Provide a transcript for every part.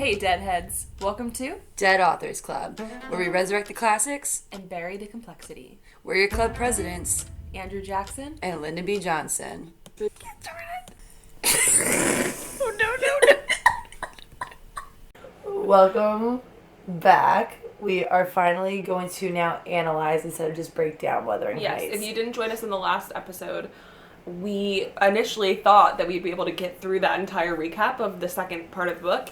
Hey Deadheads, welcome to Dead Authors Club, where we resurrect the classics and bury the complexity. We're your club presidents, Andrew Jackson and Lyndon B. Johnson. Get started. Oh no. Welcome back. We are finally going to now analyze instead of just break down Wuthering Heights. Yes, if you didn't join us in the last episode, we initially thought that we'd be able to get through that entire recap of the second part of the book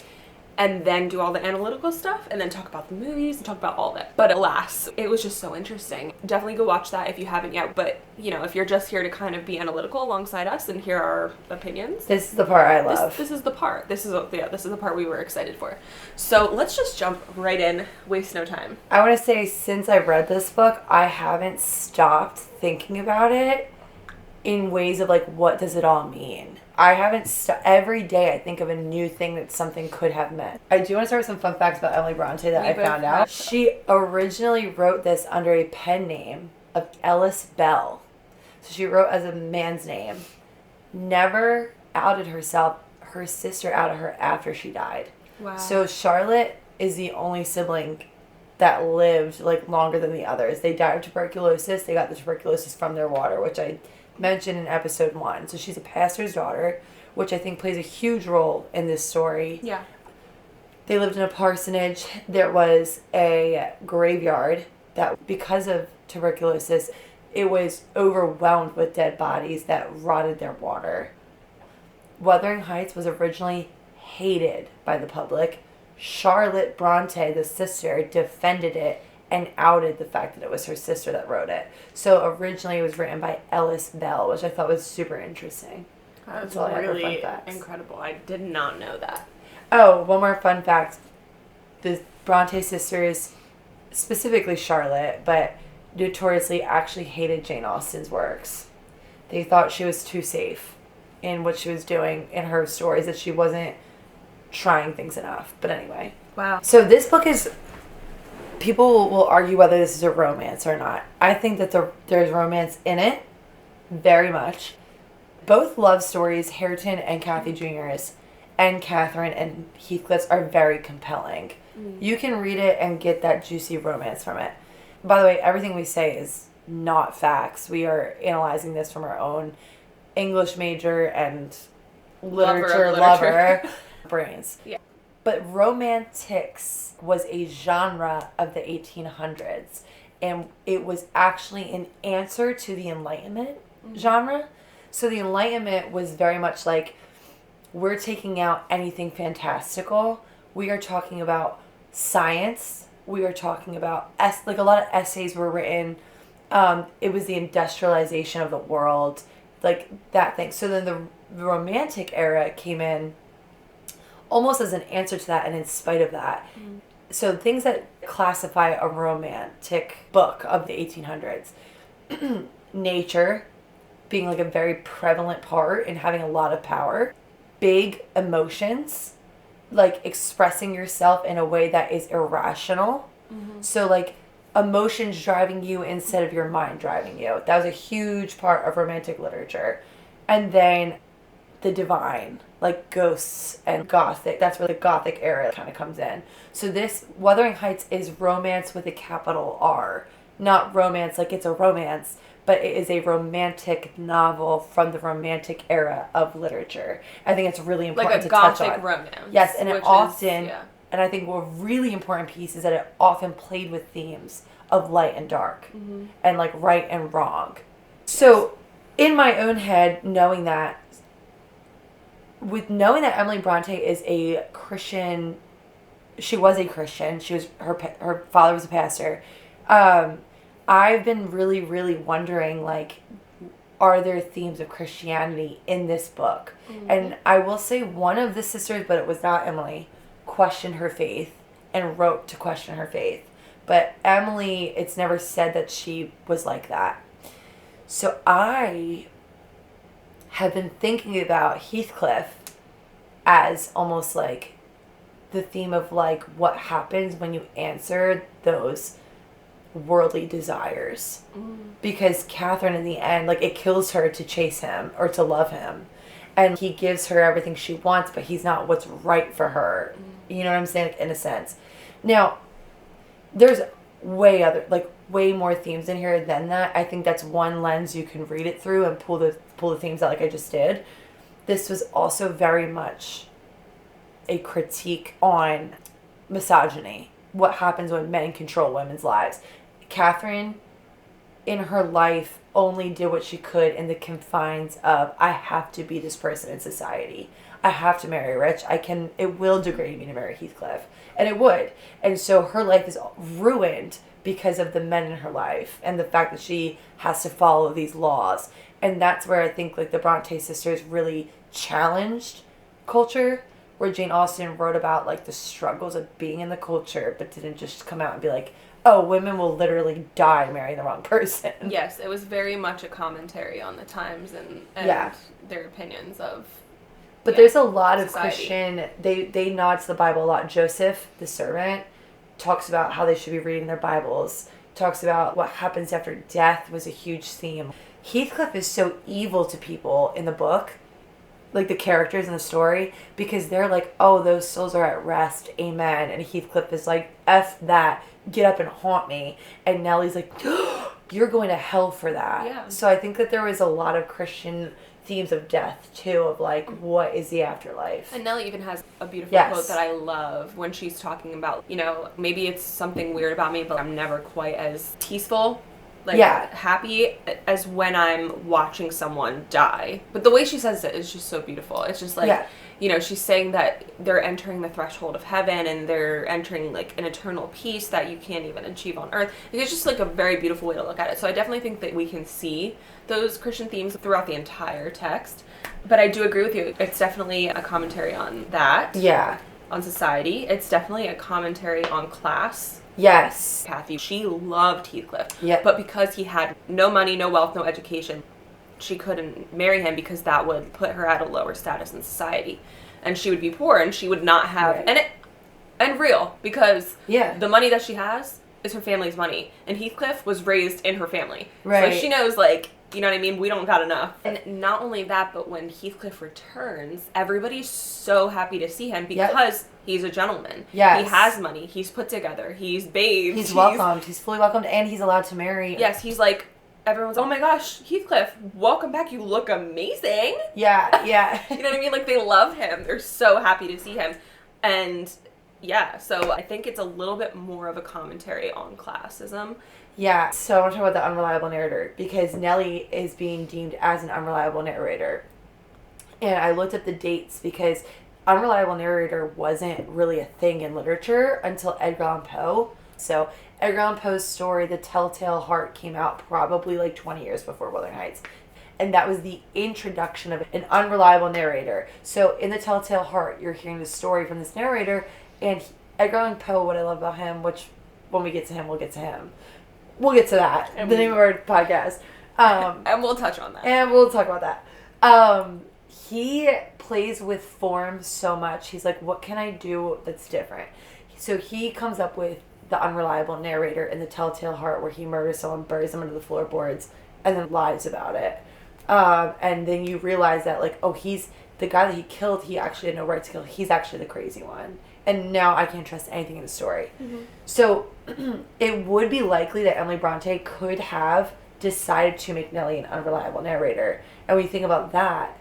and then do all the analytical stuff and then talk about the movies and talk about all that. But alas, it was just so interesting. Definitely go watch that if you haven't yet. But, you know, if you're just here to kind of be analytical alongside us and hear our opinions. This is the part I love. This is the part. This is the part we were excited for. So let's just jump right in, waste no time. I want to say, since I read this book, I haven't stopped thinking about it in ways of like, what does it all mean? I haven't every day I think of a new thing that something could have meant. I do want to start with some fun facts about Emily Bronte that I found out. She originally wrote this under a pen name of Ellis Bell. So she wrote as a man's name. Never outed herself. Her sister outed her after she died. Wow. So Charlotte is the only sibling that lived like longer than the others. They died of tuberculosis. They got the tuberculosis from their water, which I mentioned in episode 1. So she's a pastor's daughter, which I think plays a huge role in this story. Yeah. They lived in a parsonage. There was a graveyard that, because of tuberculosis, it was overwhelmed with dead bodies that rotted their water. Wuthering Heights was originally hated by the public. Charlotte Bronte, the sister, defended it and outed the fact that it was her sister that wrote it. So originally it was written by Ellis Bell, which I thought was super interesting. That's really incredible. I did not know that. Oh, one more fun fact. The Bronte sisters, specifically Charlotte, but notoriously actually hated Jane Austen's works. They thought she was too safe in what she was doing in her stories, that she wasn't trying things enough. But anyway. Wow. So this book is... People will argue whether this is a romance or not. I think that there's romance in it, very much. Both love stories, Hareton and Kathy Jr.'s, and Catherine and Heathcliff's, are very compelling. You can read it and get that juicy romance from it. By the way, everything we say is not facts. We are analyzing this from our own English major and literature lover brains. Yeah. But romantics was a genre of the 1800s, and it was actually an answer to the Enlightenment genre. So the Enlightenment was very much like, we're taking out anything fantastical. We are talking about science. We are talking about, like, a lot of essays were written. It was the industrialization of the world, like that thing. So then the Romantic era came in almost as an answer to that and in spite of that. So things that classify a romantic book of the 1800s. Nature being like a very prevalent part and having a lot of power. Big emotions, like expressing yourself in a way that is irrational. So like emotions driving you instead of your mind driving you. That was a huge part of romantic literature. And then the divine, like ghosts and gothic. That's where the gothic era kind of comes in. So this Wuthering Heights is romance with a capital R. Not romance like it's a romance, but it is a romantic novel from the romantic era of literature. I think it's really important to touch on. Like a gothic romance. Yes, and it often, and I think a really important piece is that it often played with themes of light and dark, and like right and wrong. So in my own head, knowing that Emily Bronte is a Christian, she was a Christian. She was her father was a pastor. I've been really, really wondering, like, are there themes of Christianity in this book? And I will say one of the sisters, but it was not Emily, questioned her faith and wrote to question her faith. But Emily, it's never said that she was like that. So I have been thinking about Heathcliff as almost like the theme of like what happens when you answer those worldly desires. Because Catherine in the end, like, it kills her to chase him or to love him. And he gives her everything she wants, but he's not what's right for her. You know what I'm saying? In a sense. Now, there's way more themes in here than that. I think that's one lens you can read it through and pull the themes out like I just did. This was also very much a critique on misogyny. What happens when men control women's lives. Catherine, in her life, only did what she could in the confines of, I have to be this person in society. I have to marry rich. It will degrade me to marry Heathcliff. And it would. And so her life is ruined because of the men in her life and the fact that she has to follow these laws. And that's where I think like the Bronte sisters really challenged culture, where Jane Austen wrote about like the struggles of being in the culture, but didn't just come out and be like, oh, women will literally die marrying the wrong person. Yes, it was very much a commentary on the times and their opinions of. But there's a lot of society. Christian, they nod to the Bible a lot. Joseph, the servant, talks about how they should be reading their Bibles, talks about what happens after death was a huge theme. Heathcliff is so evil to people in the book, like the characters in the story, because they're like, oh, those souls are at rest, amen. And Heathcliff is like, F that, get up and haunt me. And Nellie's like, you're going to hell for that. Yeah. So I think that there was a lot of Christian themes of death too, of like, what is the afterlife? And Nellie even has a beautiful quote that I love when she's talking about, maybe it's something weird about me, but I'm never quite as peaceful, happy as when I'm watching someone die. But the way she says it is just so beautiful. It's just like, she's saying that they're entering the threshold of heaven and they're entering like an eternal peace that you can't even achieve on earth. It's just like a very beautiful way to look at it. So I definitely think that we can see those Christian themes throughout the entire text. But I do agree with you. It's definitely a commentary on that. Yeah. On society. It's definitely a commentary on class. Yes. Kathy, she loved Heathcliff. Yeah. But because he had no money, no wealth, no education, she couldn't marry him because that would put her at a lower status in society. And she would be poor and she would not have... Right. And real, because the money that she has is her family's money. And Heathcliff was raised in her family. Right. So she knows, like... You know what I mean? We don't got enough. And not only that, but when Heathcliff returns, everybody's so happy to see him because he's a gentleman. Yes. He has money. He's put together. He's bathed. He's welcomed. He's fully welcomed, and he's allowed to marry. Yes, he's like, everyone's, oh my gosh, Heathcliff, welcome back. You look amazing. Yeah, yeah. You know what I mean? Like, they love him. They're so happy to see him. And, yeah, so I think it's a little bit more of a commentary on classism. Yeah, so I want to talk about the unreliable narrator, because Nellie is being deemed as an unreliable narrator. And I looked up the dates because unreliable narrator wasn't really a thing in literature until Edgar Allan Poe. So Edgar Allan Poe's story, The Telltale Heart, came out probably like 20 years before Wuthering Heights. And that was the introduction of an unreliable narrator. So in The Telltale Heart, you're hearing the story from this narrator, and Edgar Allan Poe, what I love about him, which when we get to him, we'll get to him. We'll get to that. The name of our podcast. And we'll touch on that. And we'll talk about that. He plays with form so much. He's like, what can I do that's different? So he comes up with the unreliable narrator in The Telltale Heart, where he murders someone, buries them under the floorboards, and then lies about it. And then you realize that, like, oh, he's the guy that he killed, he actually had no right to kill. He's actually the crazy one. And now I can't trust anything in the story. Mm-hmm. So it would be likely that Emily Bronte could have decided to make Nellie an unreliable narrator. And when you think about that,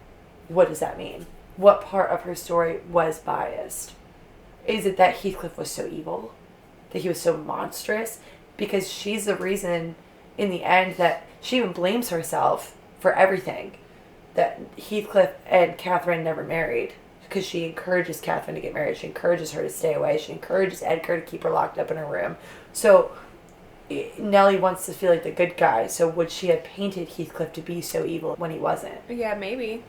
what does that mean? What part of her story was biased? Is it that Heathcliff was so evil? That he was so monstrous? Because she's the reason in the end that she even blames herself for everything. That Heathcliff and Catherine never married. Because she encourages Catherine to get married. She encourages her to stay away. She encourages Edgar to keep her locked up in her room. So Nellie wants to feel like the good guy. So would she have painted Heathcliff to be so evil when he wasn't? Yeah, maybe.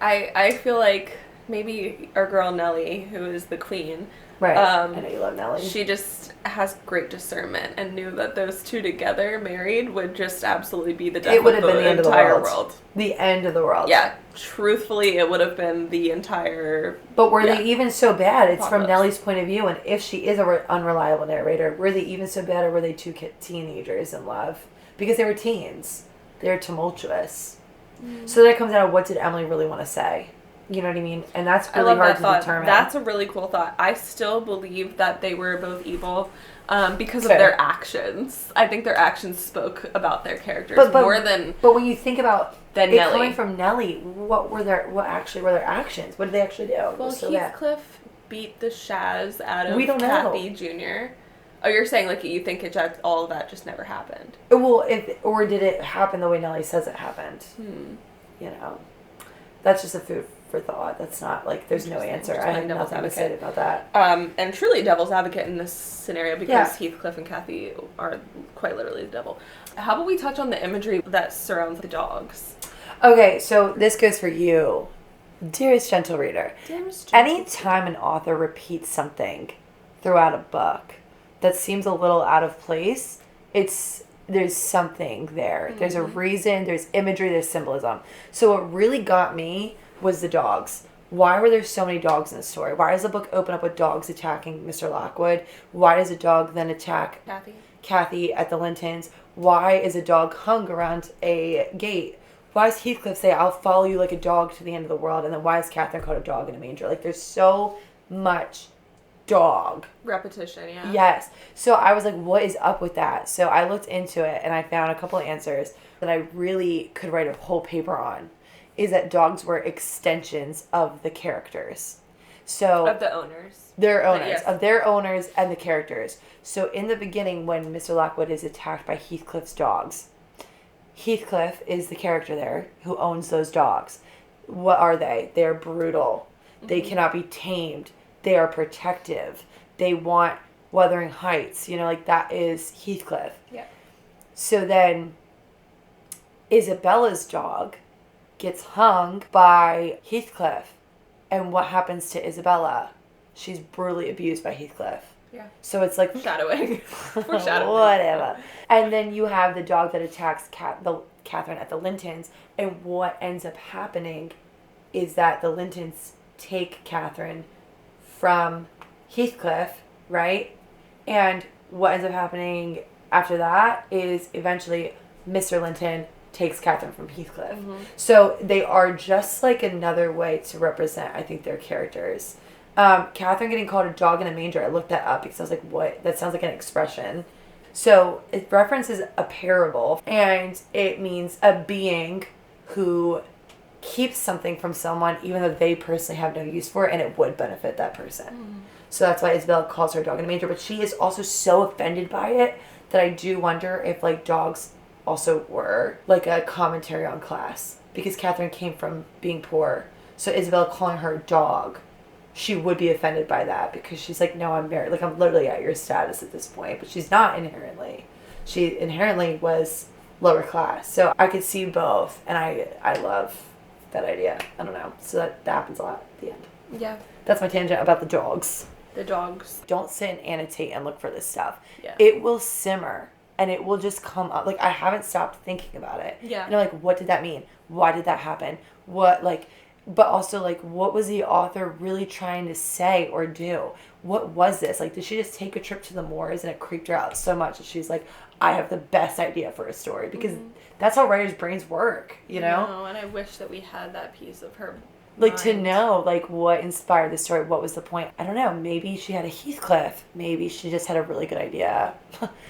I feel like maybe our girl Nellie, who is the queen. Right. I know you love Nellie. She just has great discernment and knew that those two together, married, would just absolutely be the death it would of have been the end entire of the world. The end of the world. Yeah. Truthfully, it would have been the entire... But were they even so bad? It's Apocalypse. From Nellie's point of view, and if she is an unreliable narrator, were they even so bad, or were they two teenagers in love? Because they were teens. They were tumultuous. Mm. So that comes out of, what did Emily really want to say? You know what I mean? And that's I really love hard that to thought. determine. That's a really cool thought. I still believe that they were both evil because of Fair. their actions. I think their actions spoke about their characters more than. But when you think about Than it Nellie. coming from Nellie, what actually were their actions? What did they actually do? Well, Heathcliff beat the Shaz out of We don't know. Kathy Jr. Oh, you're saying like you think all of that just never happened? Well, or did it happen the way Nellie says it happened? You know, that's just a food for thought. That's not like there's no answer. I have nothing to say about that. And truly devil's advocate in this scenario because Heathcliff and Kathy are quite literally the devil. How about we touch on the imagery that surrounds the dogs? Okay, so this goes for you, dearest gentle reader. Anytime an author repeats something throughout a book that seems a little out of place, there's something there. There's a reason, there's imagery, there's symbolism. So what really got me was the dogs. Why were there so many dogs in the story? Why does the book open up with dogs attacking Mr. Lockwood? Why does a dog then attack Kathy at the Lintons? Why is a dog hung around a gate? Why does Heathcliff say, I'll follow you like a dog to the end of the world? And then why is Catherine called a dog in a manger? Like, there's so much dog. Repetition, yeah. Yes. So I was like, what is up with that? So I looked into it and I found a couple of answers that I really could write a whole paper on. Is that dogs were extensions of the characters. So of the owners. Their owners. Of their owners and the characters. So in the beginning when Mr. Lockwood is attacked by Heathcliff's dogs, Heathcliff is the character there who owns those dogs. What are they? They're brutal. They cannot be tamed. They are protective. They want Wuthering Heights. You know, like that is Heathcliff. Yeah. So then Isabella's dog gets hung by Heathcliff. And what happens to Isabella? She's brutally abused by Heathcliff. Yeah. So it's like... Foreshadowing. Whatever. And then you have the dog that attacks Catherine at the Lintons. And what ends up happening is that the Lintons take Catherine from Heathcliff, right? And what ends up happening after that is eventually Mr. Linton takes Catherine from Heathcliff. So they are just like another way to represent, I think, their characters. Catherine getting called a dog in a manger, I looked that up because I was like, what? That sounds like an expression. So it references a parable, and it means a being who keeps something from someone even though they personally have no use for it and it would benefit that person. So that's why Isabella calls her a dog in a manger, but she is also so offended by it that I do wonder if like dogs also were like a commentary on class, because Catherine came from being poor. So Isabella calling her a dog, she would be offended by that because she's like, no, I'm married. Like, I'm literally at your status at this point. But she's not inherently. She inherently was lower class. So I could see both. And I love that idea. I don't know. So that happens a lot at the end. Yeah. That's my tangent about the dogs. The dogs. Don't sit and annotate and look for this stuff. Yeah. It will simmer. And it will just come up. Like, I haven't stopped thinking about it. Yeah. And I'm like, what did that mean? Why did that happen? What, like... But also, like, what was the author really trying to say or do? What was this? Like, did she just take a trip to the moors and it creeped her out so much that she's like, I have the best idea for a story? Because that's how writers' brains work, you know? No, and I wish that we had that piece of her like, mind. To know, like, what inspired the story. What was the point? I don't know. Maybe she had a Heathcliff. Maybe she just had a really good idea.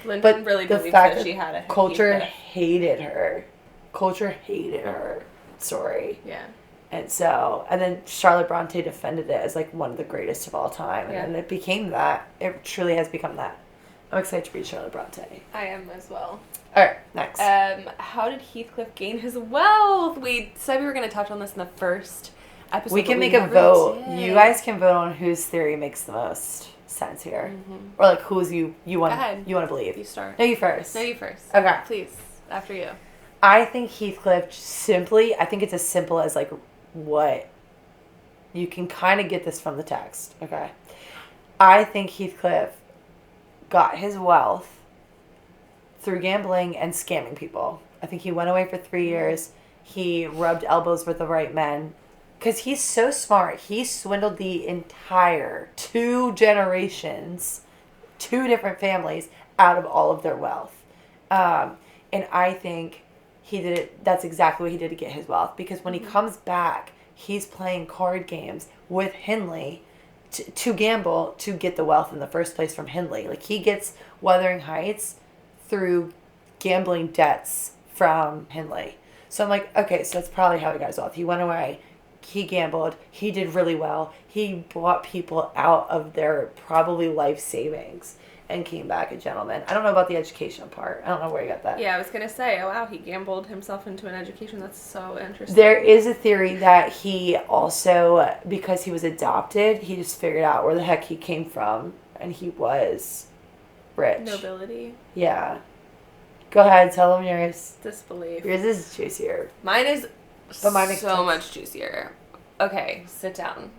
Lyndon really believes that she had a culture Heathcliff. hated her. Culture hated her story. Yeah. And so, and then Charlotte Bronte defended it as like one of the greatest of all time. Yeah. And it became that. It truly has become that. I'm excited to read Charlotte Bronte. I am as well. All right, next. How did Heathcliff gain his wealth? We said we were going to touch on this in the first episode. We can make a vote. Did. You guys can vote on whose theory makes the most sense here. Or like whose you want to believe. You start. No, you first. No, you first. Okay. Please. After you. I think Heathcliff I think it's as simple as like what you can kind of get this from the text. Okay. I think Heathcliff got his wealth through gambling and scamming people. I think he went away for 3 years. He rubbed elbows with the right men because he's so smart. He swindled the entire 2 generations, 2 different families out of all of their wealth. And I think he did it. That's exactly what he did to get his wealth. Because when he comes back, he's playing card games with Hindley to gamble to get the wealth in the first place from Hindley. Like, he gets Wuthering Heights through gambling debts from Hindley. So I'm like, okay, so that's probably how he got his wealth. He went away. He gambled. He did really well. He bought people out of their probably life savings and came back a gentleman. I don't know about the educational part. I don't know where you got that. Yeah, I was going to say, oh wow, he gambled himself into an education. That's so interesting. There is a theory that he also, because he was adopted, he just figured out where the heck he came from, and he was rich. Nobility. Yeah. Go ahead, tell them yours. Disbelief. Yours is juicier. Mine is But mine makes so sense. much juicier. Okay, sit down.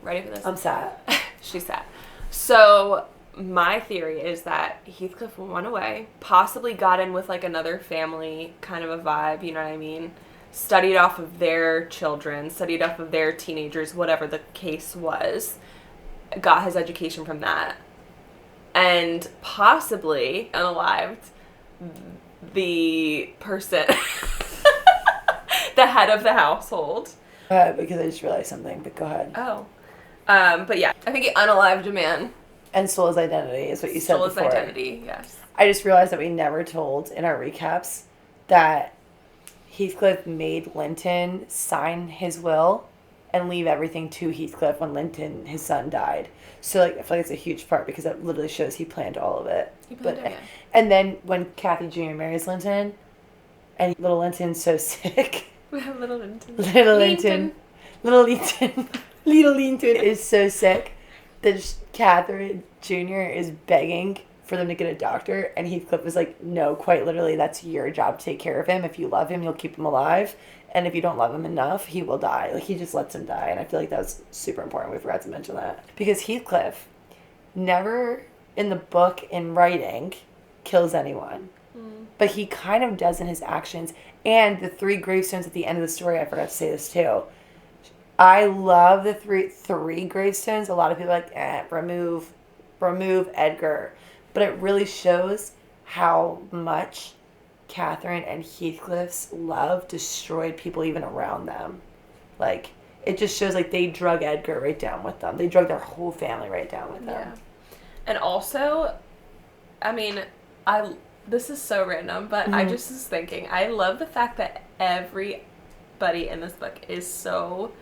Ready for this? I'm sad. She's sad. So, my theory is that Heathcliff went away, possibly got in with like another family kind of a vibe, you know what I mean? Studied off of their children, studied off of their teenagers, whatever the case was, got his education from that, and possibly unalived the person, the head of the household. Because I just realized something, but go ahead. Oh. But yeah, I think he unalived a man. And stole his identity is what you said Stole before. his identity, yes. I just realized that we never told in our recaps that Heathcliff made Linton sign his will and leave everything to Heathcliff when Linton, his son, died. So, like, I feel like it's a huge part because that literally shows he planned all of it. He planned it, yeah. And then when Kathy Jr. marries Linton, and little Linton's so sick. Little Linton. Little Linton. Little Linton. Little Linton is so sick that Catherine Jr. is begging for them to get a doctor, and Heathcliff was like, no, quite literally, that's your job to take care of him. If you love him, you'll keep him alive, and if you don't love him enough, he will die. Like, he just lets him die, and I feel like that was super important. We forgot to mention that. Because Heathcliff never, in the book, in writing, kills anyone. But he kind of does in his actions. And the 3 gravestones at the end of the story, I forgot to say this too. I love the three gravestones. A lot of people are like, remove Edgar. But it really shows how much Catherine and Heathcliff's love destroyed people even around them. Like, it just shows like they drug Edgar right down with them. They drug their whole family right down with them. Yeah. And also, I mean, this is so random, but I just was thinking, I love the fact that everybody in this book is so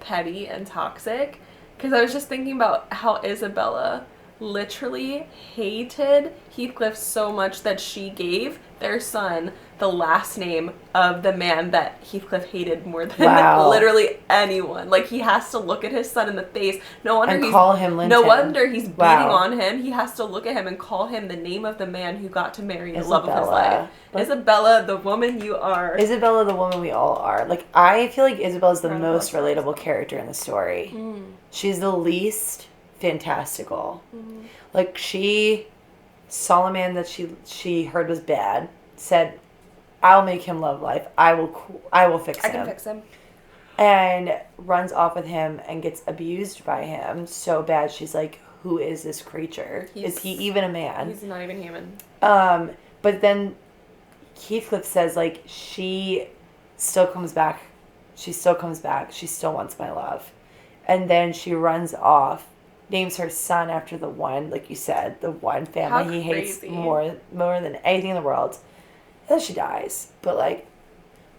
petty and toxic, because I was just thinking about how Isabella literally hated Heathcliff so much that she gave their son the last name of the man that Heathcliff hated more than literally anyone. Like, he has to look at his son in the face. No wonder call him Linton. No wonder he's beating on him. He has to look at him and call him the name of the man who got to marry the love of his life. Isabella, the woman you are. Isabella, the woman we all are. Like, I feel like Isabella's the most relatable character in the story. She's the least fantastical. Like, she saw a man that she heard was bad, said, I'll make him love life. I will fix him. I can fix him. And runs off with him and gets abused by him so bad. She's like, who is this creature? Is he even a man? He's not even human. But then Heathcliff says, like, she still comes back. She still comes back. She still wants my love. And then she runs off, names her son after the one, like you said, the one family he hates more than anything in the world. And then she dies. But, like,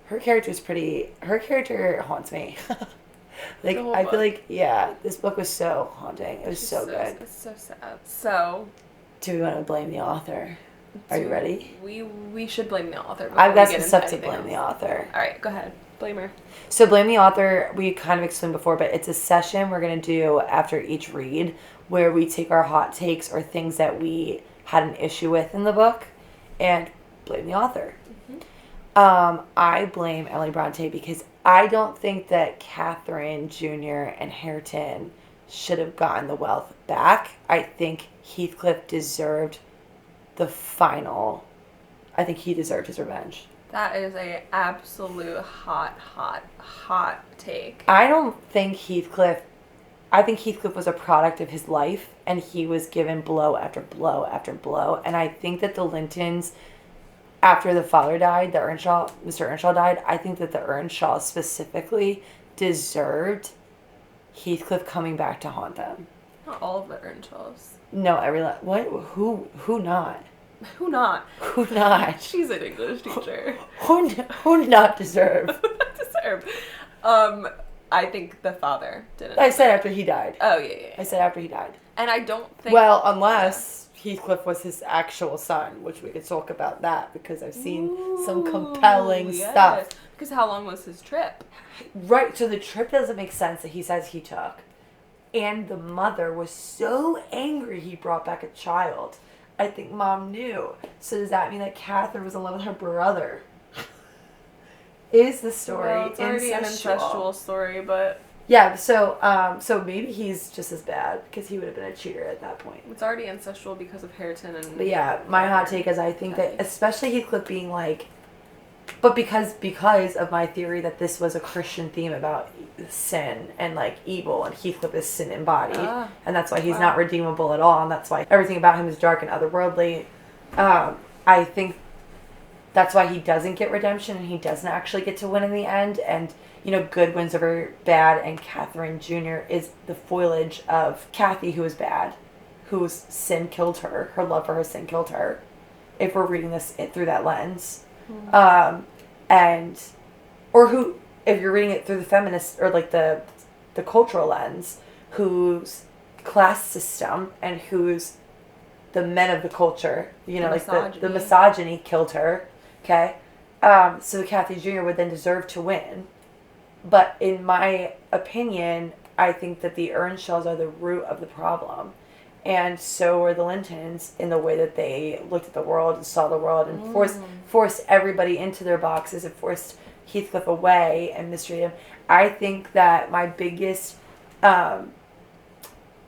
her character haunts me. Like, I feel like, yeah, this book was so haunting. It was so good. It's so sad. So, do we want to blame the author? Are you ready? We should blame the author. I've got some stuff to blame the author. All right, go ahead. Blame her. So blame the author, we kind of explained before, but it's a session we're going to do after each read where we take our hot takes or things that we had an issue with in the book and blame the author. I blame Emily Bronte because I don't think that Catherine Jr. and Hareton should have gotten the wealth back. I think Heathcliff deserved the final. I think he deserved his revenge. That is a absolute hot take. I don't think Heathcliff... I think Heathcliff was a product of his life, and he was given blow after blow after blow. And I think that the Lintons, after the father died, Mr. Earnshaw died, I think that the Earnshaws specifically deserved Heathcliff coming back to haunt them. Not all of the Earnshaws. No, what? Who not? Who not? Who not? She's an English teacher. Who not deserve? Deserve. I think the father didn't. I said after he died. Oh, yeah. I said after he died. And I don't think... Well, unless Heathcliff was his actual son, which we could talk about that, because I've seen some compelling stuff. Because how long was his trip? Right, so the trip doesn't make sense that he says he took. And the mother was so angry he brought back a child. I think Mom knew. So does that mean that Catherine was in love with her brother? Is the story well, it's already an incestual story, but... Yeah, so maybe he's just as bad, because he would have been a cheater at that point. It's already incestual because of Hareton and... But yeah, my hot take is I think that, especially Heathcliff being like... But because of my theory that this was a Christian theme about sin and like evil, and Heathcliff is sin embodied, and that's why he's not redeemable at all, and that's why everything about him is dark and otherworldly. I think that's why he doesn't get redemption, and he doesn't actually get to win in the end. And good wins over bad, and Catherine Jr. is the foilage of Kathy, who is bad, whose sin killed her. Her love for her sin killed her. If we're reading this through that lens. If you're reading it through the feminist or like the cultural lens, whose class system and whose the men of the culture, the misogyny killed her. Okay, so Kathy Jr. would then deserve to win, but in my opinion, I think that the Earnshaws are the root of the problem. And so were the Lintons in the way that they looked at the world and saw the world and forced everybody into their boxes and forced Heathcliff away and mistreated him. I think that my biggest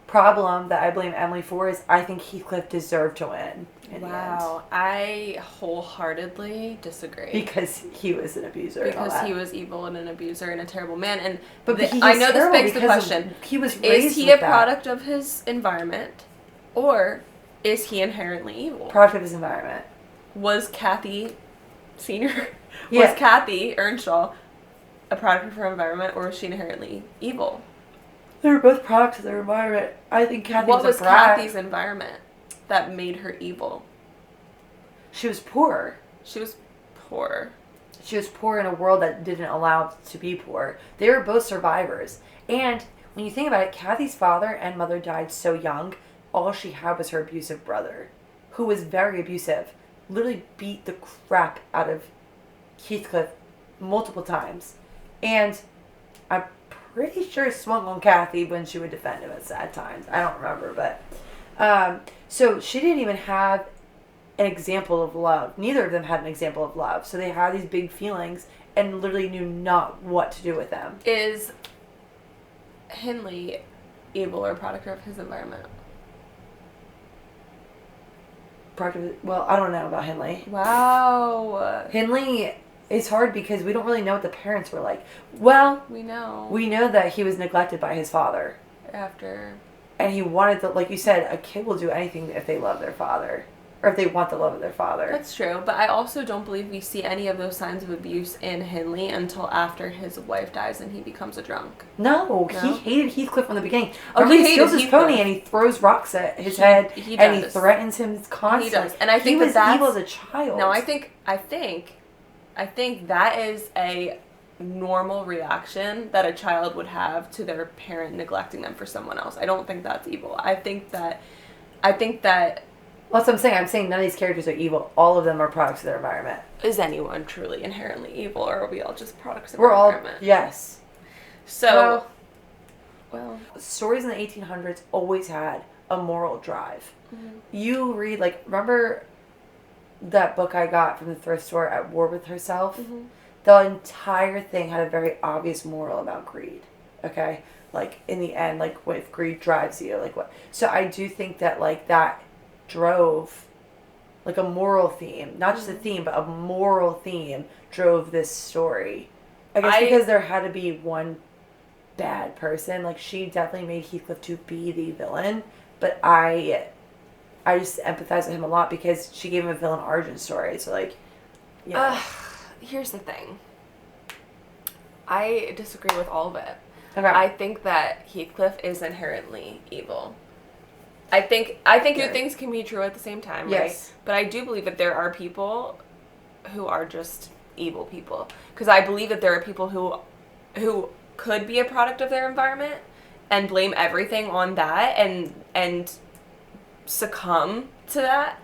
problem that I blame Emily for is I think Heathcliff deserved to win in the end. I wholeheartedly disagree. Because he was an abuser. Because he was evil and an abuser and a terrible man. And I know this begs the question. He was raised is he a product of his environment? Or is he inherently evil? Product of his environment. Was Kathy Senior, was Kathy Earnshaw a product of her environment, or was she inherently evil? They were both products of their environment. I think Kathy was a brat. Kathy's environment that made her evil? She was poor. She was poor. She was poor in a world that didn't allow to be poor. They were both survivors. And when you think about it, Kathy's father and mother died so young. All she had was her abusive brother, who was very abusive. Literally beat the crap out of Heathcliff multiple times. And I'm pretty sure swung on Kathy when she would defend him at sad times. I don't remember, but... so she didn't even have an example of love. Neither of them had an example of love. So they had these big feelings and literally knew not what to do with them. Is Hindley evil or a product of his environment? Well, I don't know about Hindley. Wow. Hindley is hard because we don't really know what the parents were like. Well, we know that he was neglected by his father. And he wanted to, like you said, a kid will do anything if they love their father. Or if they want the love of their father. That's true, but I also don't believe we see any of those signs of abuse in Hindley until after his wife dies and he becomes a drunk. No? He hated Heathcliff from the beginning. He steals his pony and he throws rocks at his head and he threatens him constantly. He does, and I think he was evil as a child. No, I think that is a normal reaction that a child would have to their parent neglecting them for someone else. I don't think that's evil. I think that. Well, that's what I'm saying. I'm saying none of these characters are evil. All of them are products of their environment. Is anyone truly inherently evil, or are we all just products of our environment? Yes. So, well, stories in the 1800s always had a moral drive. Mm-hmm. You read, remember that book I got from the thrift store, At War with Herself? Mm-hmm. The entire thing had a very obvious moral about greed. Okay? In the end, what if greed drives you? What? So I do think that, that drove a moral theme, not just a theme, but a moral theme drove this story. I guess because there had to be one bad person. She definitely made Heathcliff to be the villain, but I just empathize with him a lot because she gave him a villain origin story. So here's the thing. I disagree with all of it. Okay. I think that Heathcliff is inherently evil. I think your things can be true at the same time, right? Yes. But I do believe that there are people who are just evil people. Because I believe that there are people who could be a product of their environment and blame everything on that and succumb to that.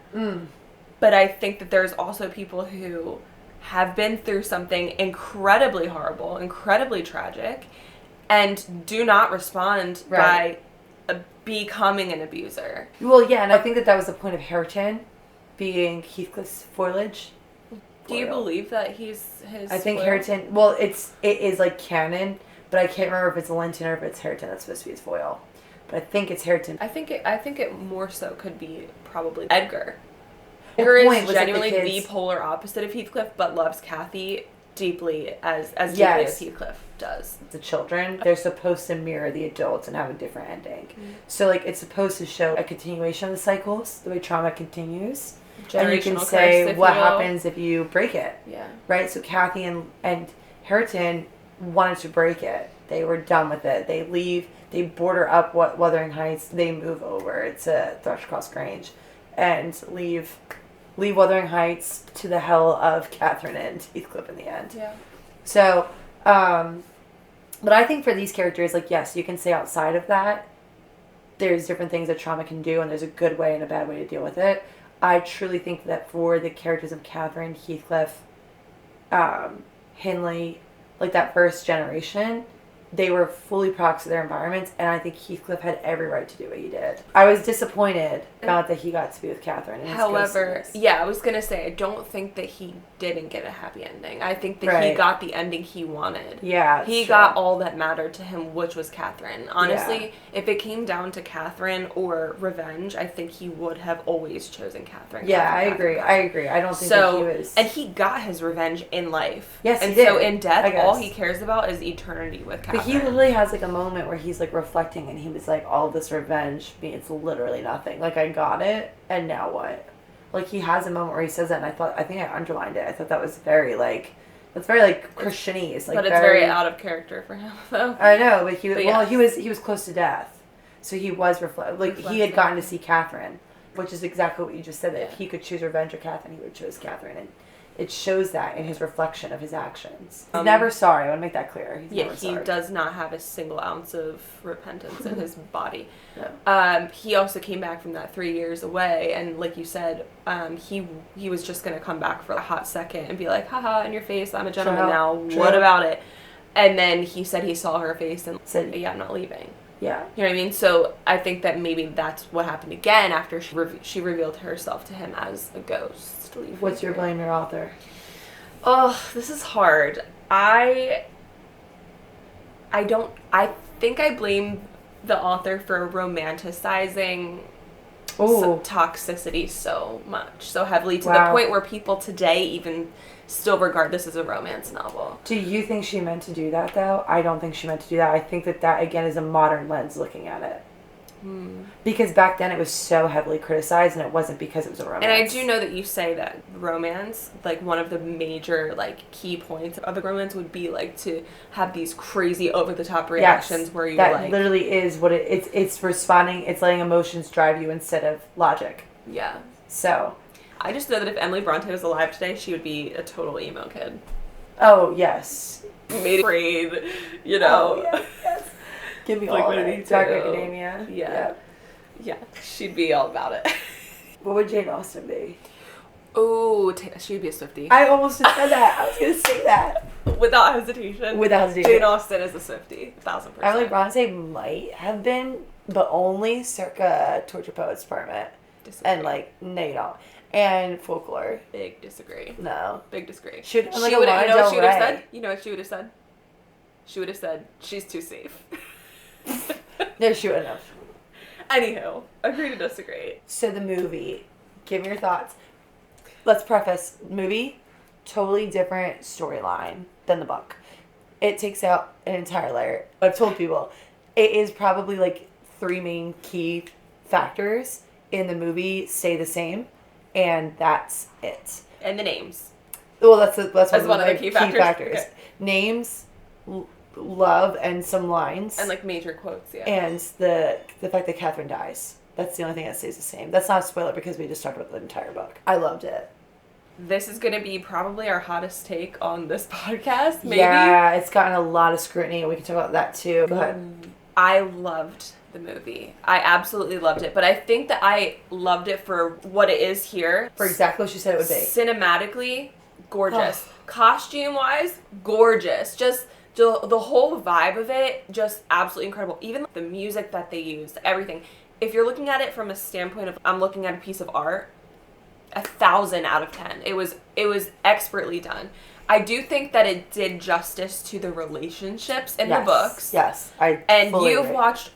But I think that there's also people who have been through something incredibly horrible, incredibly tragic, and do not respond by becoming an abuser. Well, yeah, and I think that was the point of Hareton being Heathcliff's foliage. Do you believe that he's his? I think foil? Hareton. Well, it is like canon, but I can't remember if it's Linton or if it's Hareton that's supposed to be his foil. But I think it's Hareton. I think it more so could be probably Edgar. The Edgar point is was that genuinely the the kids- polar opposite of Heathcliff, but loves Kathy deeply as deeply Yes. as Heathcliff does. The children, they're supposed to mirror the adults and have a different ending. So, like, it's supposed to show a continuation of the cycles, the way trauma continues. And you can Generational say curse, what if you will. happens if you break it. Yeah. Right? So Kathy and Hareton wanted to break it. They were done with it. They leave. They border up Wuthering Heights. They move over to Thrushcross Grange and leave Wuthering Heights to the hell of Catherine and Heathcliff in the end. Yeah. So, but I think for these characters, like, yes, you can say outside of that, there's different things that trauma can do, and there's a good way and a bad way to deal with it. I truly think that for the characters of Catherine, Heathcliff, Hindley, like that first generation, they were fully products of their environments, and I think Heathcliff had every right to do what he did. I was disappointed not that he got to be with Catherine. In his However, ghostliness. yeah, I was going to say, I don't think that he didn't get a happy ending. I think that he got the ending he wanted. Yeah, He got all that mattered to him, which was Catherine. Honestly, if it came down to Catherine or revenge, I think he would have always chosen Catherine. Yeah, Catherine, I agree. Catherine. I agree. I don't think that he was... And he got his revenge in life. Yes, and he did, so in death, I guess. all he cares about is eternity with Catherine. But he literally has, like, a moment where he's, like, reflecting, and he was like, all this revenge means literally nothing. Like, I got it, and now what? Like, he has a moment where he says that, and I think I underlined it. I thought that was very, like, that's very, like, Christianese. Like, but it's very out of character for him, though. I know, but yes. he was close to death. So he was he had gotten to see Catherine, which is exactly what you just said, that if he could choose revenge or Catherine, he would choose Catherine. And it shows that in his reflection of his actions. He's never sorry. I want to make that clear. He's never sorry. He does not have a single ounce of repentance in his body. No. He also came back from that 3 years away, and like you said, he was just going to come back for a hot second and be like, haha, in your face, I'm a gentleman now. True. What about it? And then he said he saw her face and Said, yeah, I'm not leaving. Yeah. You know what I mean? So I think that maybe that's what happened again after she revealed herself to him as a ghost. What's your blame your author? Oh, this is hard. I think I blame the author for romanticizing toxicity so much, so heavily, to the point where people today even still regard this as a romance novel. Do you think she meant to do that, though? I don't think she meant to do that. I think that again, is a modern lens looking at it. Because back then it was so heavily criticized, and it wasn't because it was a romance. And I do know that you say that romance, like, one of the major, like, key points of a romance would be, like, to have these crazy over-the-top reactions where you're like... That literally is what it's responding, it's letting emotions drive you instead of logic. Yeah. So... I just know that if Emily Bronte was alive today, she would be a total emo kid. Oh, yes. Made afraid, you know. Oh, yes. Give me like all of it. Dark Academia. Yeah, she'd be all about it. What would Jane Austen be? Oh, she'd be a Swiftie. I almost just said that. I was going to say that. Without hesitation. Jane Austen is a Swiftie. 1000%. Emily Bronte might have been, but only circa Torture Poets Department. Disagree. And, like, no, you don't. And folklore. Big disagree. No. Big disagree. She would, you know what she would have said? You know what she would have said? She would have said, she's too safe. No, she wouldn't have. Anywho, agree to disagree. So the movie, give me your thoughts. Let's preface, movie, totally different storyline than the book. It takes out an entire layer. I've told people, it is probably like 3 main key factors in the movie stay the same, and that's it. And the names. Well, that's one of the the key factors. Okay. Names, love and some lines. And, like, major quotes, yeah. And the fact that Catherine dies. That's the only thing that stays the same. That's not a spoiler because we just talked about the entire book. I loved it. This is going to be probably our hottest take on this podcast, maybe. Yeah, it's gotten a lot of scrutiny, and we can talk about that too. Go ahead. I loved the movie. I absolutely loved it. But I think that I loved it for what it is here. For exactly what you said it would be. Cinematically, gorgeous. Costume-wise, gorgeous. Just the whole vibe of it, just absolutely incredible. Even the music that they used, everything. If you're looking at it from a standpoint of, I'm looking at a piece of art, 1,000 out of 10. It was expertly done. I do think that it did justice to the relationships in the books. Yes, and you've watched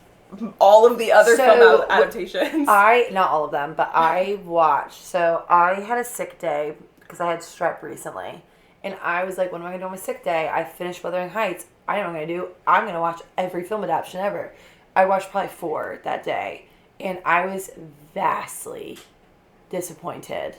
all of the other film adaptations. Not all of them, but I watched. So I had a sick day because I had strep recently. And I was like, what am I going to do on my sick day? I finished Wuthering Heights. I know what I'm going to do. I'm going to watch every film adaptation ever. I watched probably 4 that day. And I was vastly disappointed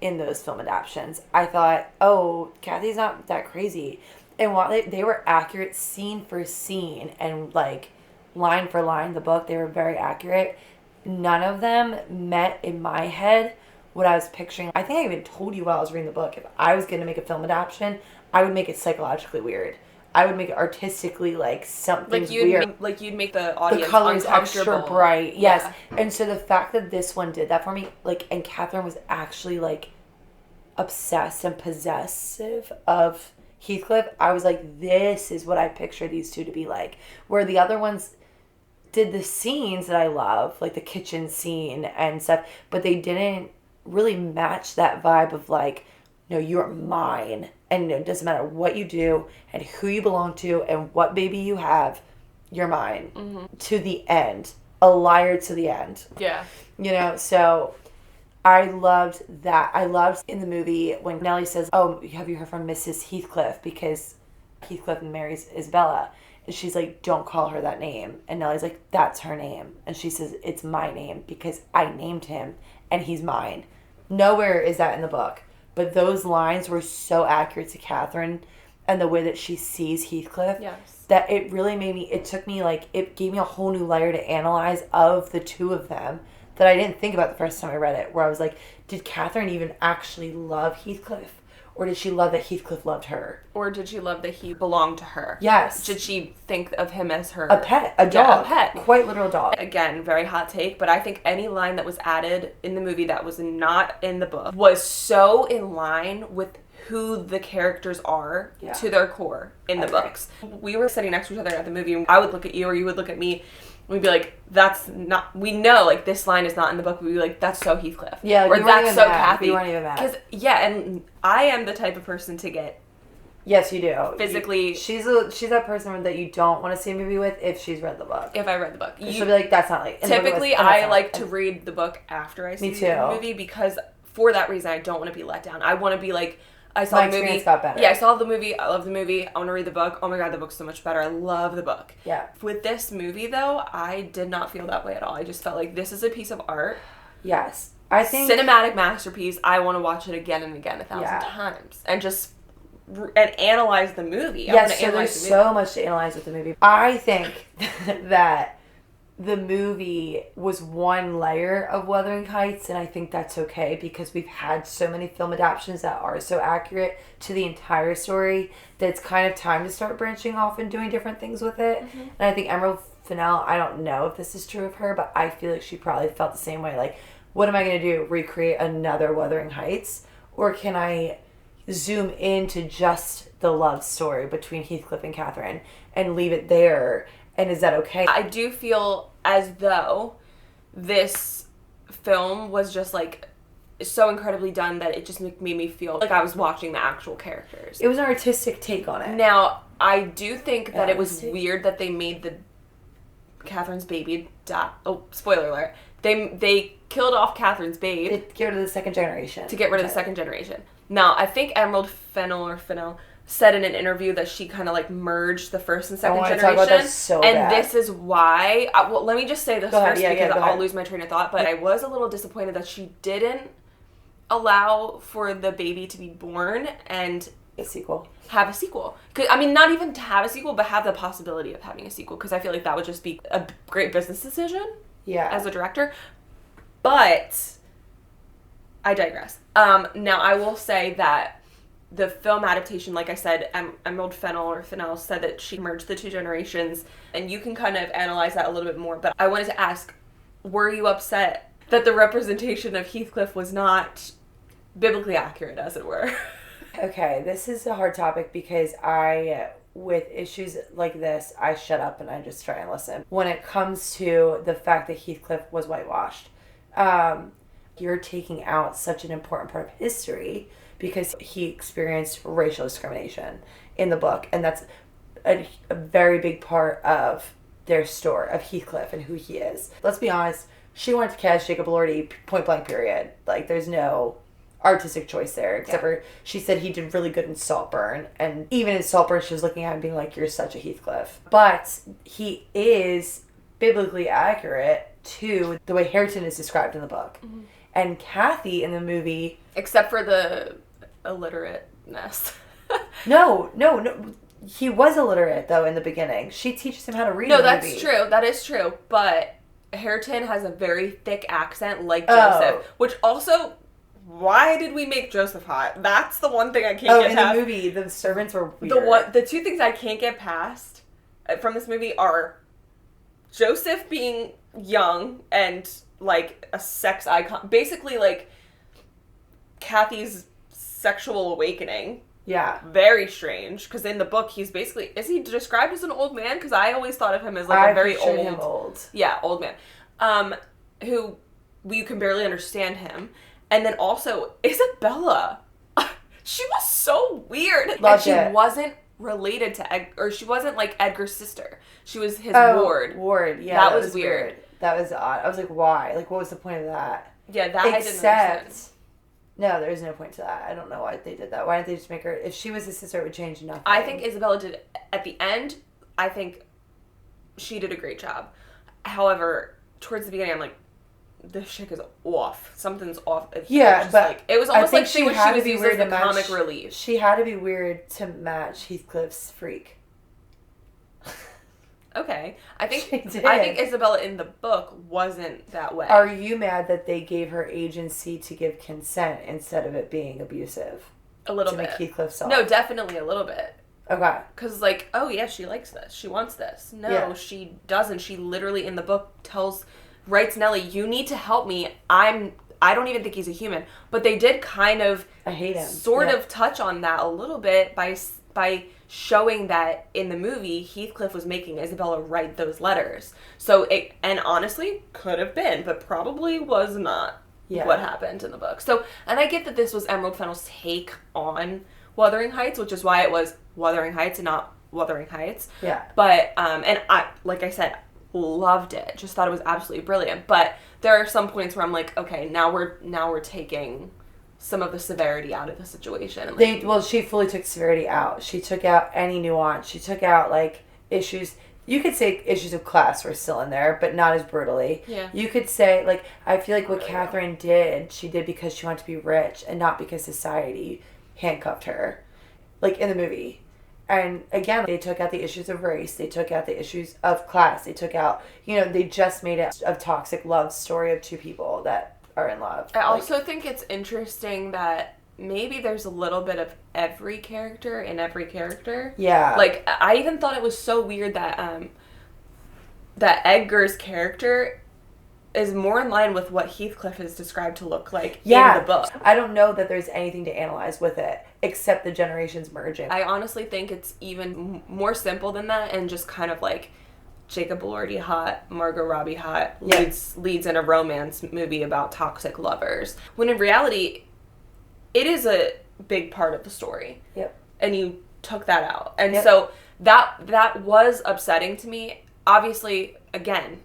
in those film adaptions. I thought, oh, Kathy's not that crazy. And while they were accurate scene for scene and like line for line, the book, they were very accurate. None of them met in my head what I was picturing. I think I even told you while I was reading the book, if I was going to make a film adaptation, I would make it psychologically weird. I would make it artistically like something weird. You'd make the audience the colors uncomfortable. Extra bright. Yes. Yeah. And so the fact that this one did that for me, like, and Catherine was actually like obsessed and possessive of Heathcliff, I was like, this is what I picture these two to be like. Where the other ones did the scenes that I love, like the kitchen scene and stuff, but they didn't really match that vibe of like, no, you're mine. And it doesn't matter what you do and who you belong to and what baby you have, you're mine. Mm-hmm. To the end. A liar to the end. Yeah. You know, so I loved that. I loved in the movie when Nellie says, oh, have you heard from Mrs. Heathcliff? Because Heathcliff marries Isabella. And she's like, don't call her that name. And Nellie's like, that's her name. And she says, it's my name because I named him and he's mine. Nowhere is that in the book. But those lines were so accurate to Catherine and the way that she sees Heathcliff. Yes. That it really made me, it gave me a whole new layer to analyze of the two of them that I didn't think about the first time I read it. Where I was like, did Catherine even actually love Heathcliff? Or did she love that Heathcliff loved her? Or did she love that he belonged to her? Yes. Did she think of him as her... a pet, a dog. Yeah, a pet. Quite literal dog. Again, very hot take, but I think any line that was added in the movie that was not in the book was so in line with who the characters are to their core in the books. We were sitting next to each other at the movie, and I would look at you or you would look at me. We'd be like, that's not... We know, like, this line is not in the book. We'd be like, that's so Heathcliff. Yeah, or that's so mad. Kathy. You weren't even mad. Because, yeah, and I am the type of person to get... Yes, you do. Physically... She's that person that you don't want to see a movie with if she's read the book. If I read the book. She'll be like, that's not like... Typically, I like to read the book after I see the movie because for that reason, I don't want to be let down. I want to be like... I saw the movie. Got better. Yeah, I saw the movie. I love the movie. I want to read the book. Oh my god, the book's so much better. I love the book. Yeah. With this movie, though, I did not feel that way at all. I just felt like this is a piece of art. Yes. I think... Cinematic masterpiece. I want to watch it again and again 1,000 times. And just... And analyze the movie. Yes, so there's so much to analyze with the movie. I think that the movie was one layer of Wuthering Heights, and I think that's okay because we've had so many film adaptations that are so accurate to the entire story that it's kind of time to start branching off and doing different things with it. Mm-hmm. And I think Emerald Fennell, I don't know if this is true of her, but I feel like she probably felt the same way. Like, what am I going to do? Recreate another Wuthering Heights? Or can I zoom into just the love story between Heathcliff and Catherine and leave it there? And is that okay? I do feel as though this film was just like so incredibly done that it just made me feel like I was watching the actual characters. It was an artistic take on it. Now, I do think that it was weird that they made the Catherine's baby die. Oh, spoiler alert. They killed off Catherine's babe. To get rid of the second generation. To get rid of the second generation. Now, I think Emerald Fennell said in an interview that she kind of like merged the first and second generation. Talk about that so bad. This is why. Well, let me just say this first because I'll lose my train of thought. But I was a little disappointed that she didn't allow for the baby to be born and A sequel. Have a sequel. I mean, not even to have a sequel, but have the possibility of having a sequel, because I feel like that would just be a great business decision. Yeah. As a director. But I digress. Now, I will say that the film adaptation, like I said, Emerald Fennell said that she merged the two generations, and you can kind of analyze that a little bit more. But I wanted to ask, were you upset that the representation of Heathcliff was not biblically accurate, as it were? Okay, this is a hard topic because with issues like this, I shut up and I just try and listen. When it comes to the fact that Heathcliff was whitewashed, you're taking out such an important part of history because he experienced racial discrimination in the book. And that's a very big part of their story, of Heathcliff and who he is. Let's be honest, she wanted to cast Jacob Elordi, point blank period. Like, there's no artistic choice there, except for she said he did really good in Saltburn, and even in Saltburn she was looking at him being like, you're such a Heathcliff. But he is biblically accurate to the way Hareton is described in the book. Mm-hmm. And Kathy in the movie, except for the illiterateness. no, he was illiterate though in the beginning. She teaches him how to read. No, that's true, that is true, but Hareton has a very thick accent like Joseph, which also, why did we make Joseph hot? That's the one thing I can't get past. In the movie, the servants were weird. The two things I can't get past from this movie are Joseph being young and, like, a sex icon. Basically, like, Kathy's sexual awakening. Yeah. Very strange, because in the book, he's basically... Is he described as an old man? Because I always thought of him as, like, a very old... him old. Yeah, old man. Who... You can barely understand him. And then also, Isabella. She was so weird. Loved and it. She wasn't related to or she wasn't like Edgar's sister. She was his ward. Ward, yeah. That was weird. That was odd. I was like, why? Like, what was the point of that? Yeah, that I didn't understand. No, there is no point to that. I don't know why they did that. Why didn't they just make her... If she was his sister, it would change nothing. I think Isabella did... At the end, I think she did a great job. However, towards the beginning, I'm like, this chick is off. Something's off. Yeah, but like, it was almost like she was used as the match, comic relief. She had to be weird to match Heathcliff's freak. Okay, I think Isabella in the book wasn't that way. Are you mad that they gave her agency to give consent instead of it being abusive? A little bit. To make Heathcliff soft? No, definitely a little bit. Okay. Because, like, oh yeah, she likes this. She wants this. No, she doesn't. She literally in the book writes Nellie, you need to help me. I don't even think he's a human. But they did kind of... I hate him. Sort of touch on that a little bit by showing that in the movie, Heathcliff was making Isabella write those letters. So it, and honestly, could have been, but probably was not what happened in the book. So, and I get that this was Emerald Fennell's take on Wuthering Heights, which is why it was Wuthering Heights and not Wuthering Heights. Yeah. But, and I, like I said, loved it. Just thought it was absolutely brilliant. But there are some points where I'm like, okay, now we're taking some of the severity out of the situation. Like, she fully took severity out. She took out any nuance. She took out, like, issues. You could say issues of class were still in there, but not as brutally. Yeah. You could say, like, I feel like what Catherine did, she did because she wanted to be rich and not because society handcuffed her. Like, in the movie. And, again, they took out the issues of race. They took out the issues of class. They took out, they just made it a toxic love story of two people that are in love. I also think it's interesting that maybe there's a little bit of every character in every character. Yeah. Like, I even thought it was so weird that that Edgar's character is more in line with what Heathcliff is described to look like in the book. I don't know that there's anything to analyze with it except the generations merging. I honestly think it's even more simple than that, and just kind of like Jacob Elordi hot, Margot Robbie hot, leads in a romance movie about toxic lovers. When in reality, it is a big part of the story. Yep. And you took that out. And so that was upsetting to me. Obviously, again,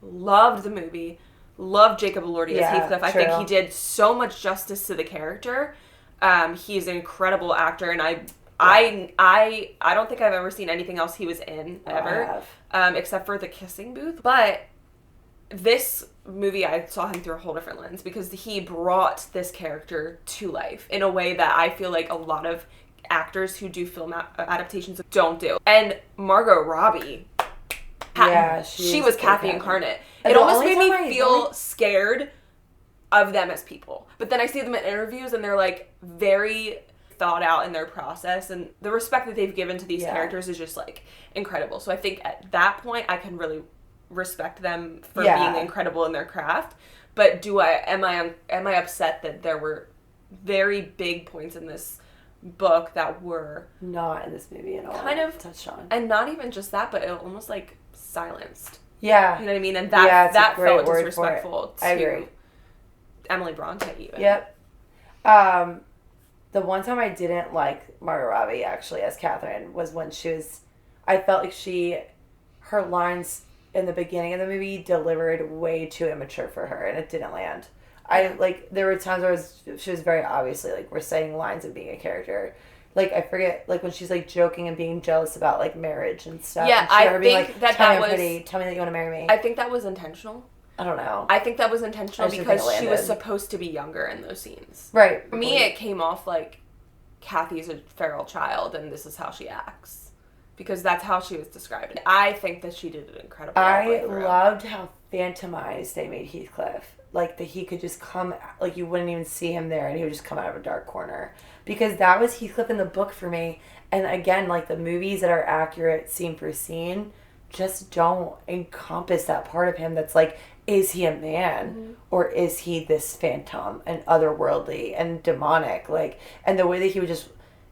loved the movie, loved Jacob Elordi as Heathcliff. I think he did so much justice to the character. He's an incredible actor, and I don't think I've ever seen anything else he was in ever, except for The Kissing Booth. But this movie, I saw him through a whole different lens because he brought this character to life in a way that I feel like a lot of actors who do film adaptations don't do. And Margot Robbie, she was Kathy incarnate. It almost made me feel scared of them as people. But then I see them in interviews and they're like very thought out in their process, and the respect that they've given to these characters is just like incredible. So I think at that point I can really respect them for being incredible in their craft. But am I upset that there were very big points in this book that were not in this movie at all, kind of touched on, and not even just that, but it almost like silenced. Yeah, you know what I mean, and that felt disrespectful to I agree. Emily Bronte even. Yep. The one time I didn't like Margot Robbie actually as Catherine was when I felt like her lines in the beginning of the movie delivered way too immature for her, and it didn't land. There were times where she was very obviously like reciting lines and being a character. Like, I forget, like, when she's, like, joking and being jealous about, like, marriage and stuff. Yeah, and I think being like, that tell me I'm pretty, tell me that you want to marry me. I think that was intentional. I don't know. I think that was intentional because she was supposed to be younger in those scenes. Right. For me, it came off like Kathy's a feral child and this is how she acts. Because that's how she was described. I think that she did an incredible job. I loved how phantomized they made Heathcliff. Like, that he could just come, like, you wouldn't even see him there, and he would just come out of a dark corner. Because that was Heathcliff in the book for me. And again, like, the movies that are accurate scene for scene just don't encompass that part of him that's like, is he a man? Or is he this phantom and otherworldly and demonic? Like, and the way that he would just,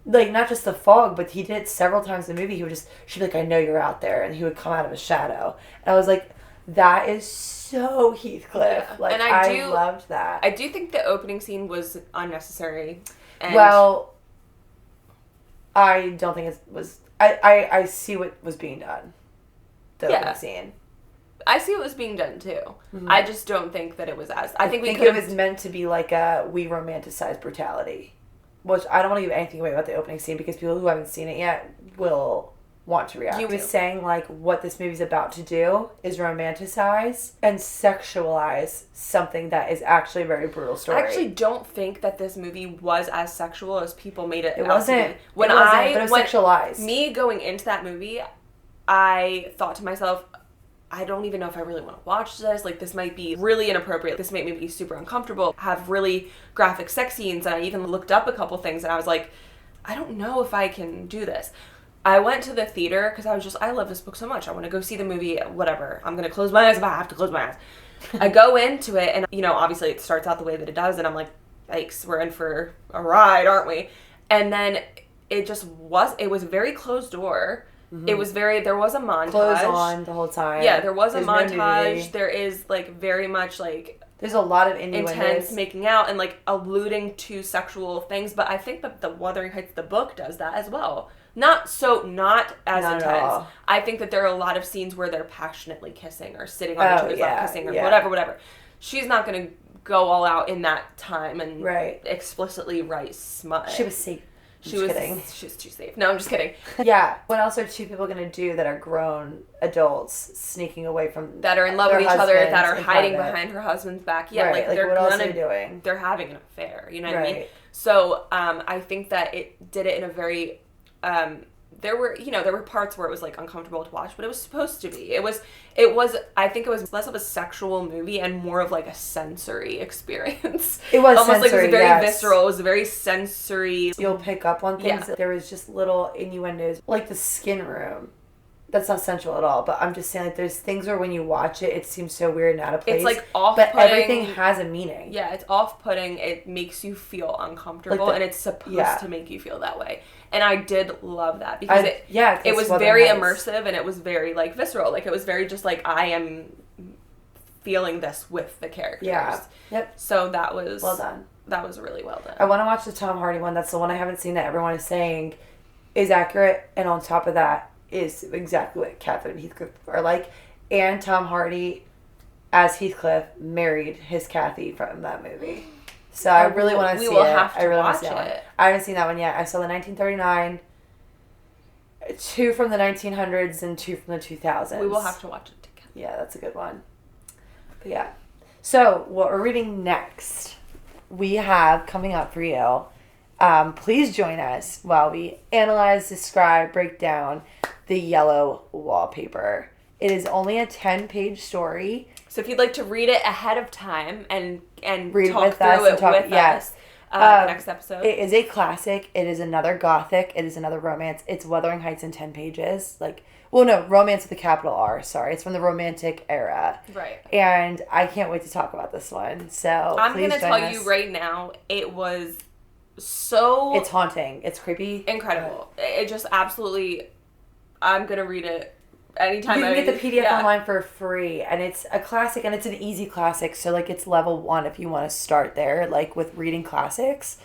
like, not just the fog, but he did it several times in the movie. She'd be like, I know you're out there. And he would come out of a shadow. And I was like, that is so Heathcliff. Yeah. Like, and I loved that. I do think the opening scene was unnecessary. And well, I don't think it was. I see what was being done. The opening scene. I see what was being done too. Mm-hmm. I just don't think that it was as. I think it was meant to be like we romanticize brutality. Which I don't want to give anything away about the opening scene because people who haven't seen it yet will want to react. He was saying, like, what this movie's about to do is romanticize and sexualize something that is actually a very brutal story. I actually don't think that this movie was as sexual as people made it. It wasn't. But it was sexualized. Me going into that movie, I thought to myself, I don't even know if I really want to watch this. Like, this might be really inappropriate. This might make me super uncomfortable. Have really graphic sex scenes. And I even looked up a couple things and I was like, I don't know if I can do this. I went to the theater because I love this book so much. I want to go see the movie, whatever. I'm going to close my eyes if I have to close my eyes. I go into it and, you know, obviously it starts out the way that it does. And I'm like, yikes, we're in for a ride, aren't we? And then it was a very closed door. Mm-hmm. There was a montage. Clothes on the whole time. Yeah, there was a montage. No, there is, like, very much, like... There's a lot of intense making out and, like, alluding to sexual things. But I think that the Wuthering Heights, the book, does that as well. Not as intense. I think that there are a lot of scenes where they're passionately kissing or sitting on each other's lap kissing or whatever. She's not going to go all out in that time and explicitly write smut. She was safe. She was too safe. No, I'm just kidding. Yeah. What else are two people going to do that are grown adults sneaking away from that are in love with each other, that are hiding behind her husband's back? Yeah, like what else are they doing? They're having an affair. You know what I mean? So I think that it did it in a very there were parts where it was like uncomfortable to watch, but it was supposed to be. It was I think it was less of a sexual movie and more of like a sensory experience. It was almost sensory, like it was very visceral. It was very sensory. You'll pick up on things. Yeah. There was just little innuendos, like the skin room. That's not sensual at all, but I'm just saying, like, there's things where when you watch it, it seems so weird and out of place. It's like off-putting. But everything has a meaning. Yeah, it's off-putting. It makes you feel uncomfortable, and it's supposed to make you feel that way. And I did love that because it was very immersive and it was very, like, visceral. Like, it was very just like, I am feeling this with the characters. Yeah. Yep. So that was well done. That was really well done. I want to watch the Tom Hardy one. That's the one I haven't seen that everyone is saying is accurate, and on top of that is exactly what Catherine and Heathcliff are like. And Tom Hardy, as Heathcliff, married his Kathy from that movie. So I really want to see it. We will have to watch it. I haven't seen that one yet. I saw the 1939, 2 from the 1900s, and 2 from the 2000s. We will have to watch it together. Yeah, that's a good one. But yeah. So what we're reading next, we have coming up for you Please join us while we analyze, describe, break down the yellow wallpaper. It is only a 10-page story. So if you'd like to read it ahead of time and read talk with through us it and talk, with yes. us next episode. It is a classic. It is another gothic. It is another romance. It's Wuthering Heights in 10 pages. Romance with a capital R. Sorry. It's from the Romantic era. Right. And I can't wait to talk about this one. So I'm going to tell you right now, it was so... It's haunting. It's creepy. Incredible. It just absolutely... I'm going to read it anytime. You can get the PDF online for free, and it's a classic, and it's an easy classic, so it's level 1 if you want to start there, with reading classics.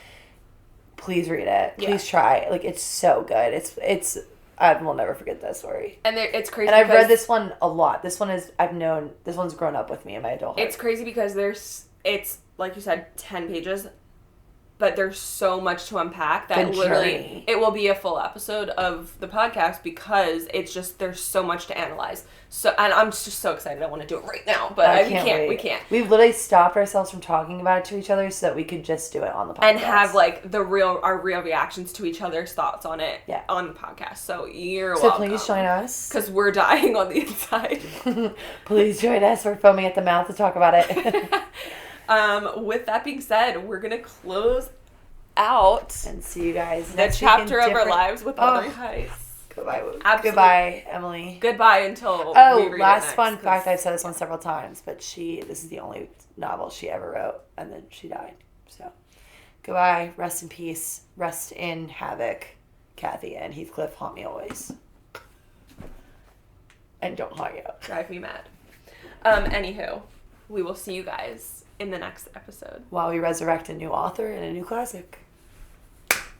Please read it. Please try. It's so good. It's I will never forget that story. And it's crazy. And I've read this one a lot. This one's grown up with me in my adulthood. It's crazy because it's like you said, 10 pages. But there's so much to unpack that literally it will be a full episode of the podcast because it's just there's so much to analyze. So and I'm just so excited. I want to do it right now, but we can't. We've literally stopped ourselves from talking about it to each other so that we could just do it on the podcast and have our real reactions to each other's thoughts on it on the podcast. So you're welcome. So please join us because we're dying on the inside. Please join us. We're foaming at the mouth to talk about it. With that being said, we're going to close out and see you guys the chapter of our lives with Wuthering Heights. Goodbye. Absolutely. Goodbye, Emily. Goodbye until we read last it next, fun fact. I've said this one several times, but this is the only novel she ever wrote, and then she died. So, goodbye. Rest in peace. Rest in havoc. Kathy and Heathcliff, haunt me always. And don't haunt you. Drive me mad. Anywho, we will see you guys in the next episode. While we resurrect a new author and a new classic.